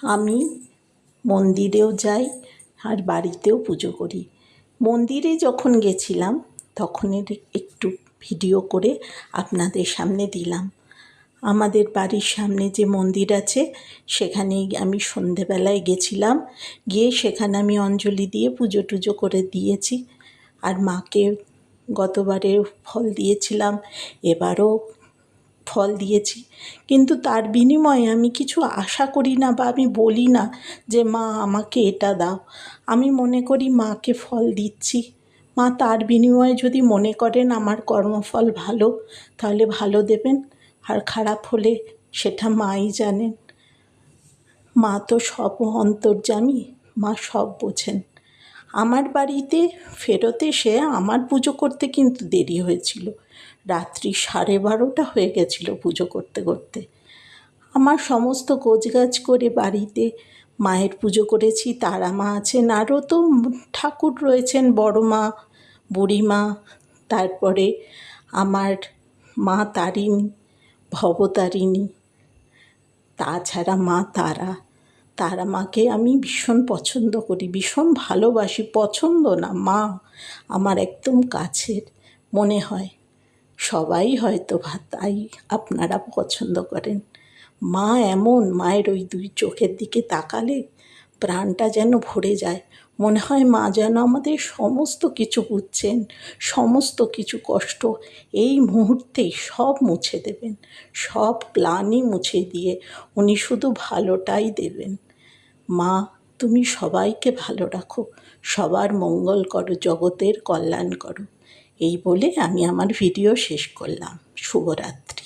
আমি মন্দিরেও যাই আর বাড়িতেও পুজো করি। মন্দিরে যখন গেছিলাম তখনের একটু ভিডিও করে আপনাদের সামনে দিলাম। আমাদের বাড়ির সামনে যে মন্দির আছে সেখানেই আমি সন্ধেবেলায় গেছিলাম, গিয়ে সেখানে আমি অঞ্জলি দিয়ে পুজো টুজো করে দিয়েছি। আর মাকে গতবারে ফল দিয়েছিলাম, এবারও ফল দিয়েছি, কিন্তু তার বিনিময়ে আমি কিছু আশা করি না বা আমি বলি না যে মা আমাকে এটা দাও। আমি মনে করি মাকে ফল দিচ্ছি, মা তার বিনিময়ে যদি মনে করেন আমার কর্মফল ভালো তাহলে ভালো দেবেন, আর খারাপ হলে সেটা মাই জানেন। মা তো সব অন্তর্যামী, মা সব বোঝেন। আমার বাড়িতে ফেরত এসে আমার পুজো করতে কিন্তু দেরি হয়েছিল, রাত্রি 12:30 হয়ে গেছিল পুজো করতে করতে। আমার সমস্ত গোছগাছ করে বাড়িতে মায়ের পুজো করেছি। তারা মা আছেন, আরও তো ঠাকুর রয়েছেন, বড় মা, বুড়িমা, তারপরে আমার মা তারিণী, ভবতারিণী, তাছাড়া মা তারা। তারা মাকে আমি ভীষণ পছন্দ করি, ভীষণ ভালোবাসি। পছন্দ না, মা আমার একদম কাছের মনে হয়। সবাই হয়তো তাই আপনারা পছন্দ করেন। মা এমন, মায়ের ওই দুই চোখের দিকে তাকালে প্রাণটা যেন ভরে যায়। মনে হয় মা যেন আমাদের সমস্ত কিছু বুঝছেন, সমস্ত কিছু কষ্ট এই মুহূর্তেই সব মুছে দেবেন, সব গ্লানি মুছে দিয়ে উনি শুধু ভালোটাই দেবেন। মা, তুমি সবাইকে ভালো রাখো, সবার মঙ্গল করো, জগতের কল্যাণ করো। এই বলে আমি আমার ভিডিও শেষ করলাম। শুভরাত্রি।